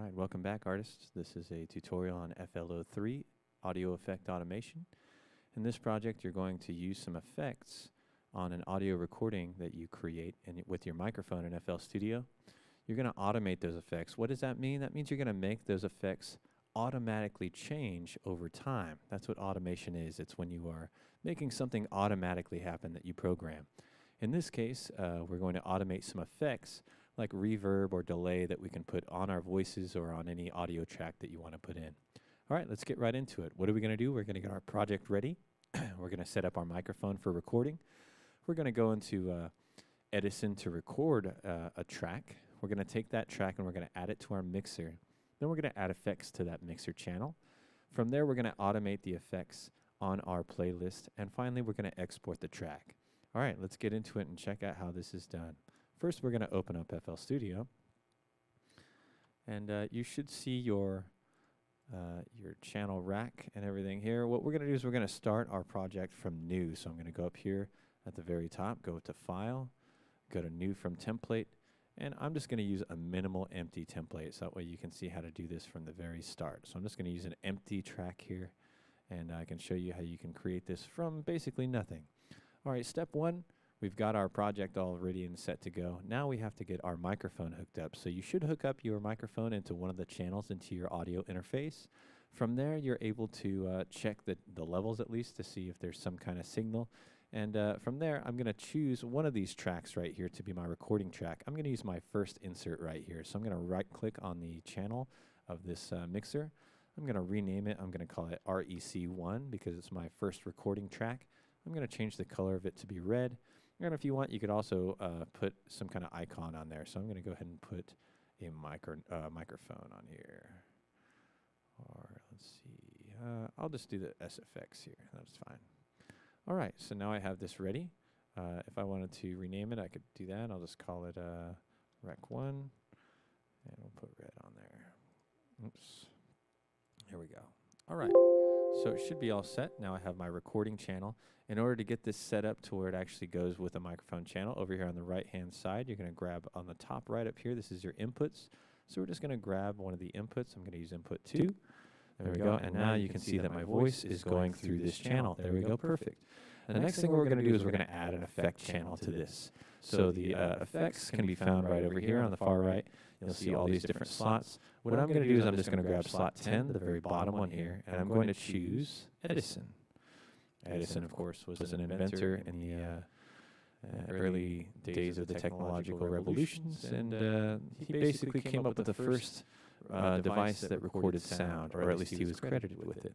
right, welcome back, artists. This is a tutorial on FL03, audio effect automation. In this project, you're going to use some effects on an audio recording that you create with your microphone in FL Studio. You're going to automate those effects. What does that mean? That means you're going to make those effects automatically change over time. That's what automation is. It's when you are making something automatically happen that you program. In this case, we're going to automate some effects like reverb or delay that we can put on our voices or on any audio track that you want to put in. All right, let's get right into it. What are we going to do? We're going to get our project ready. We're going to set up our microphone for recording. We're going to go into Edison to record a track. We're going to take that track and we're going to add it to our mixer. Then we're going to add effects to that mixer channel. From there, we're going to automate the effects on our playlist. And finally, we're going to export the track. All right, let's get into it and check out how this is done. First, we're going to open up FL Studio. And you should see your channel rack and everything here. What we're going to do is we're going to start our project from new. So I'm going to go up here at the very top, go to File, go to New from Template, and I'm just going to use a minimal empty template. So that way you can see how to do this from the very start. So I'm just going to use an empty track here, and I can show you how you can create this from basically nothing. All right, step one, we've got our project all ready and set to go. Now we have to get our microphone hooked up. So you should hook up your microphone into one of the channels into your audio interface. From there, you're able to check the levels at least to see if there's some kind of signal. And from there, I'm going to choose one of these tracks right here to be my recording track. I'm going to use my first insert right here. So I'm going to right-click on the channel of this mixer. I'm going to rename it. I'm going to call it REC1 because it's my first recording track. I'm going to change the color of it to be red. And if you want, you could also put some kind of icon on there. So I'm going to go ahead and put a microphone on here. Or let's see. I'll just do the SFX here. That's fine. All right, so now I have this ready. If I wanted to rename it, I could do that. I'll just call it Rec1, and we'll put red on there. Oops. Here we go. All right, so it should be all set. Now I have my recording channel. In order to get this set up to where it actually goes with a microphone channel, over here on the right-hand side, you're going to grab on the top right up here. This is your inputs. So we're just going to grab one of the inputs. I'm going to use input 2. There we go. And now you can see that my voice is going through this channel. There we go. Perfect. And the next thing we're going to do is we're going to add an effect channel to this. So the effects can be found right over here on the far right. You'll see all these different slots. What I'm going to do is I'm just going to grab slot 10, the very bottom one here, and I'm going to choose Edison. Edison, of course, was an inventor in the early days of the technological revolutions, and he basically came up with the first device that recorded sound, or at least he was credited with it.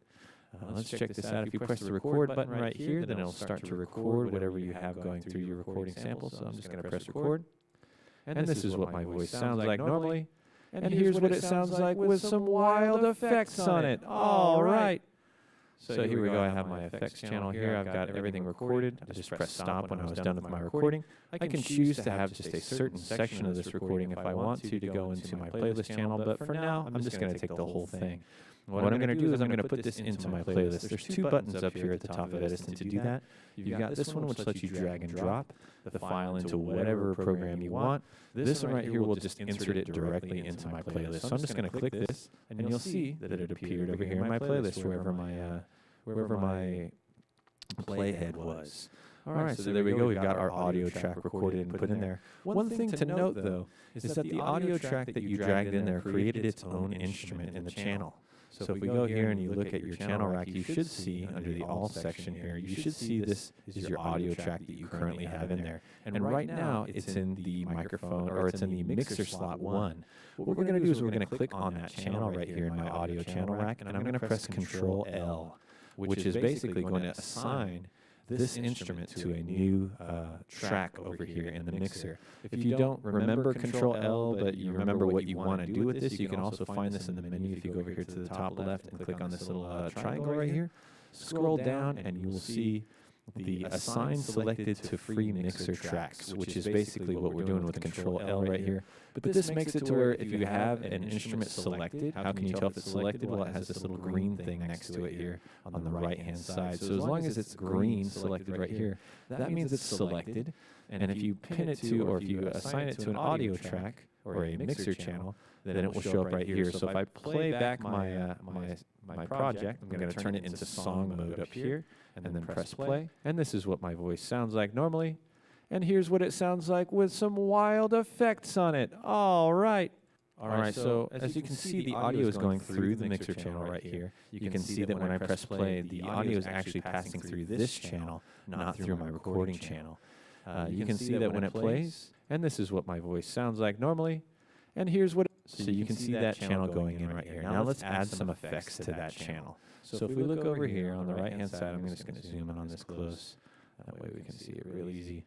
Let's check this out. If you press the record button right here, then it'll start to record whatever you have going through your recording sample. So I'm just going to press record. And this is what my voice sounds like normally. And here's what it sounds like with some wild effects on it. All right. So here we go. I have my effects channel here. I've got everything recorded. I just pressed stop when I was done with my recording. I can choose to have just a certain section of this recording if I want to go into my playlist channel. But for now, I'm just going to take the whole thing. What I'm going to do is I'm going to put this into my playlist. There's 2 buttons up here at the top of Edison to do that. You've got this one, which lets you drag and drop the file into whatever program you want. This one right here will just insert it directly into my playlist. So I'm just going to click this, and you'll see that it appeared over here in my playlist, wherever my playhead was. All right, so there we go. We've got our audio track recorded and put in there. One thing to note, though, is that the audio track that you dragged in there created its own instrument in the channel. So if we go here and you look at your channel rack, you should see under the All section here, you should see this is your audio track that you currently have in there. And right now, it's in the microphone, or it's in the mixer slot 1. What we're going to do is we're going to click on that channel right here in my audio channel rack, and I'm going to press Control L, which is basically going to assign this instrument to a new track over here in the mixer. If you don't remember Control L, but you remember what you want to do with this, you can also find this in the menu. If you go over here to the top left and click on this little triangle right here, scroll down and you will see the assign selected to free mixer tracks, which is basically what we're doing with Control L right here. But this makes it to where if you have an instrument selected, how can you tell if it's selected? Well, it has this little green thing next to it here on the right-hand side. So as long as it's green selected right here, that means it's selected. And if you pin it to, or if you assign it to an audio track, or a mixer channel, then it will show up right here. So if I play back my project, I'm going to turn it into song mode up here, and then press play. And this is what my voice sounds like normally. And here's what it sounds like with some wild effects on it. All right. All right, so as you can see, the audio is going through the mixer channel right here. You can see that when I press play, the audio is actually passing through this channel, not through my recording channel. You can see that when it plays, and this is what my voice sounds like normally. And here's what, so you can see that channel going in right here. Now let's add some effects to that channel. So if we look over here on the right-hand side, I'm just going to zoom in on this close. That way we can see it real easy.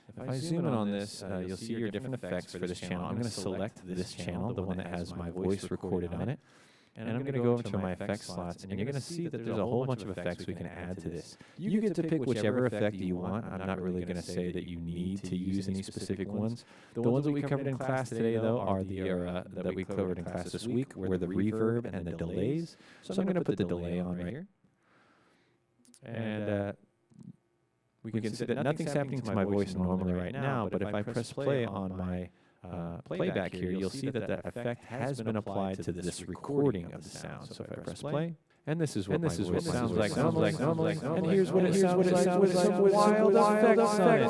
If I zoom in on this, you'll see your different effects for this channel. I'm going to select this channel, the one that has my voice recorded on it. And I'm going to go over to my effects slots, and you're going to see that there's a whole bunch of effects we can add to this. You get to pick whichever effect you want. I'm not really going to say that you need to use any specific ones. The ones that we covered in class today, though, are the that we covered in class this week, were the reverb and the delays. So I'm going to put the delay on right here. And we can see that nothing's happening to my voice normally right now, but if I press play on my playback here, you'll see that that effect has been applied to this recording of the sound. So if I press play, and this is what my voice sounds like normally, and here's what it sounds like with some wild effects on it.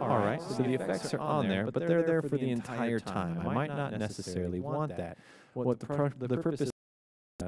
All right, so the effects are on there, but they're there for the entire time. I might not necessarily want that. What the purpose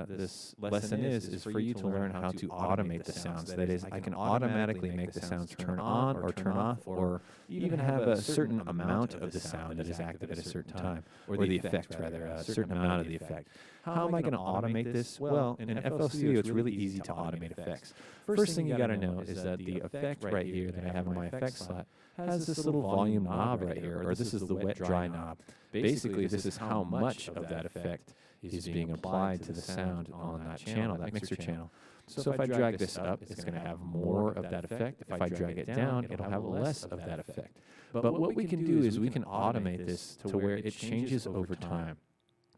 this lesson is for you to learn how to automate the sounds. That is, I can automatically make the sounds turn on or turn off, or even have a certain amount of the sound that is active at a certain time, or the effect rather, a certain amount of the effect. How am I going to automate this? Well, in FL Studio, it's really easy to automate effects. First thing you got to know is that the effect right here that I have in my effects slot has this little volume knob right here, or this is the wet dry knob. Basically, this is how much of that effect is being applied to the sound on that channel, that mixer channel. So if I drag this up, it's going to have more of that effect. If I drag it down, it'll have less of that effect. But what we can do is we can automate this to where it changes over time.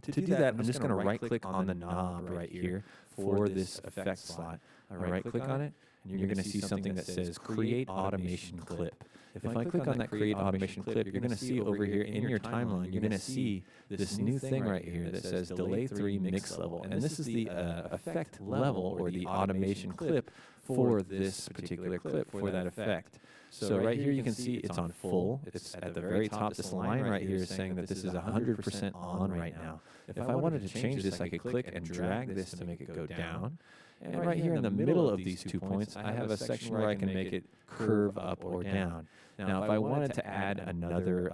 To do that, I'm just going to right-click on the knob right here for this effect slot. I right-click on it, and you're going to see something that says Create Automation Clip. If I click on that Create Automation Clip, you're going to see over here in your timeline, you're going to see this new thing right here that says Delay 3 Mix Level. And this is the effect level, or the automation clip for this particular clip, for that effect. So right here you can see it's on full. It's at the very top. This line right here is saying that this is 100% on right now. If I wanted to change this, I could click and drag this to make it go down. And right here in the middle of these 2 points, I have a section where I can make it curve up or down. Now, if I wanted to add another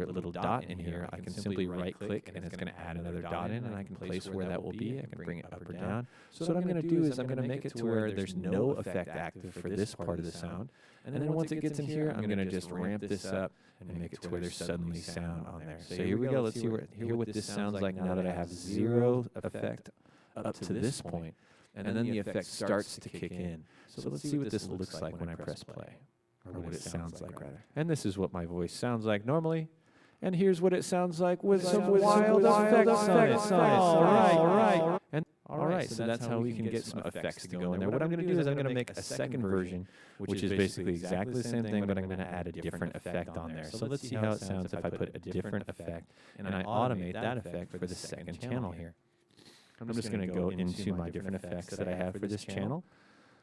little dot in here, I can simply right-click, and it's going to add another dot in, and I can place where that will be. I can bring it up or down. So what I'm going to do is I'm going to make it to where there's no effect active for this part of the sound. And then once it gets in here, I'm going to just ramp this up and make it to where there's suddenly sound on there. So here we go. Let's hear what this sounds like now that I have zero effect up to this point. And then the effect starts to kick in. So let's see what this looks like when I press play. Or what it sounds like, rather. And this is what my voice sounds like normally. And here's what it sounds like with some wild effects on it. All right, so that's how we can get some effects to go in there. What I'm going to do is I'm going to make a second version, which is basically exactly the same thing, but I'm going to add a different effect on there. So let's see how it sounds if I put a different effect, and I automate that effect for the second channel here. I'm just going to go into my different effects that I have for this channel.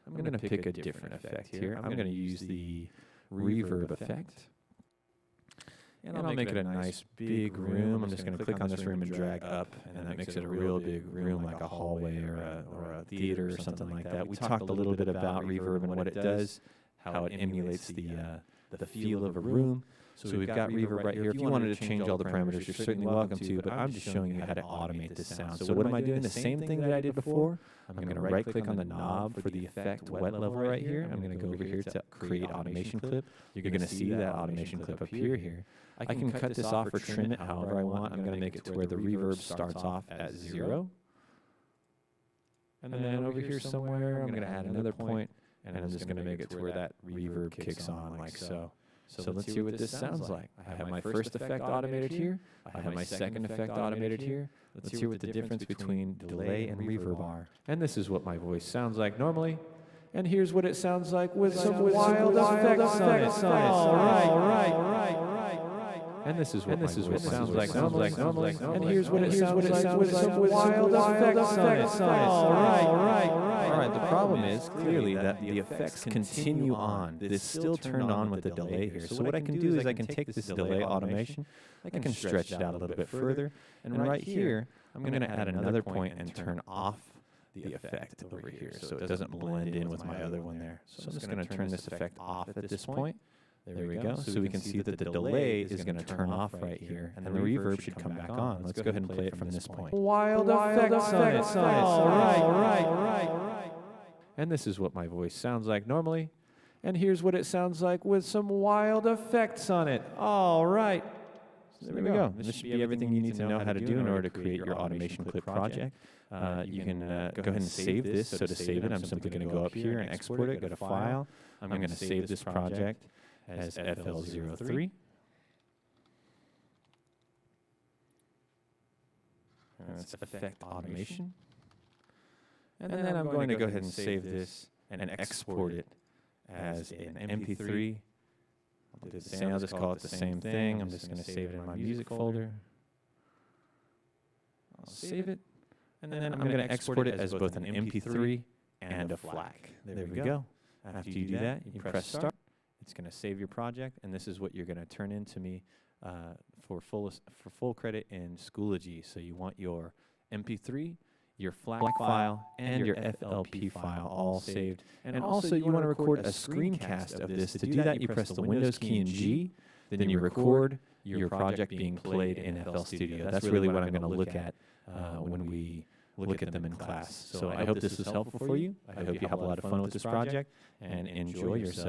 I'm going to pick a different effect here. I'm going to use the reverb effect. And I'll make it a nice big room. I'm just going to click on this room and drag up, and that makes it a real big room, like a hallway or a theater or something like that. We talked a little bit about reverb and what it does, how it emulates the feel of a room. So we've got reverb right here. If you wanted to change all the parameters, you're certainly welcome to, but I'm just showing you how to automate this sound. So what am I doing? The same thing that I did before. I'm going to right-click on the knob for the effect wet level right here. I'm going to go over here to Create Automation Clip. You're going to see that automation clip appear here. I can cut this off or trim it however I want. I'm going to make it to where the reverb starts off at 0. And then over here somewhere, I'm going to add another point, and I'm just going to make it to where that reverb kicks on like so. So let's hear what this sounds like. I have my first effect automated here. I have my second effect automated here. Let's hear what the difference between delay and reverb are. And this is what my voice sounds like normally. And here's what it sounds like with some wild effects on it. All right. And this is what my voice sounds like normally. And here's what it sounds like with some wild effects on it. All right. The problem is clearly that the effects continue on. This is still turned on with the delay here. So what I can do is I can take this delay automation, I can stretch it out a little bit further, and right here, I'm going to add another point and turn off the effect over here so it doesn't blend in with my other one there. So I'm just going to turn this effect off at this point. There we go. So we can see that the delay is going to turn off right here, and the reverb should come back on. Let's go ahead and play it from this point. Wild effects on it. All right. And this is what my voice sounds like normally. And here's what it sounds like with some wild effects on it. All right. So there we go. This should be everything you need to know how to do in order to create your automation clip project. You can go ahead and save this. So to save it, I'm simply going to go up here and export it. Go to File. I'm going to save this project as FL03. That's Effect Automation. And then I'm going to go ahead and save this and export it as an MP3. I'll do the same. I'll just call it the same thing. I'm just going to save it in my music folder. I'll save it. And then I'm going to export it as both an MP3 and a FLAC. There we go. After you do that, you press Start. It's going to save your project, and this is what you're going to turn into me for full credit in Schoology. So you want your MP3, your FLAC file, and your FLP file all saved. And also you want to record a screencast of this. To do that, you press the Windows key and G, then you record your project being played in FL Studio. That's really what I'm going to look at when we look at them in class. So I hope this was helpful for you. I hope you have a lot of fun with this project and enjoy yourself.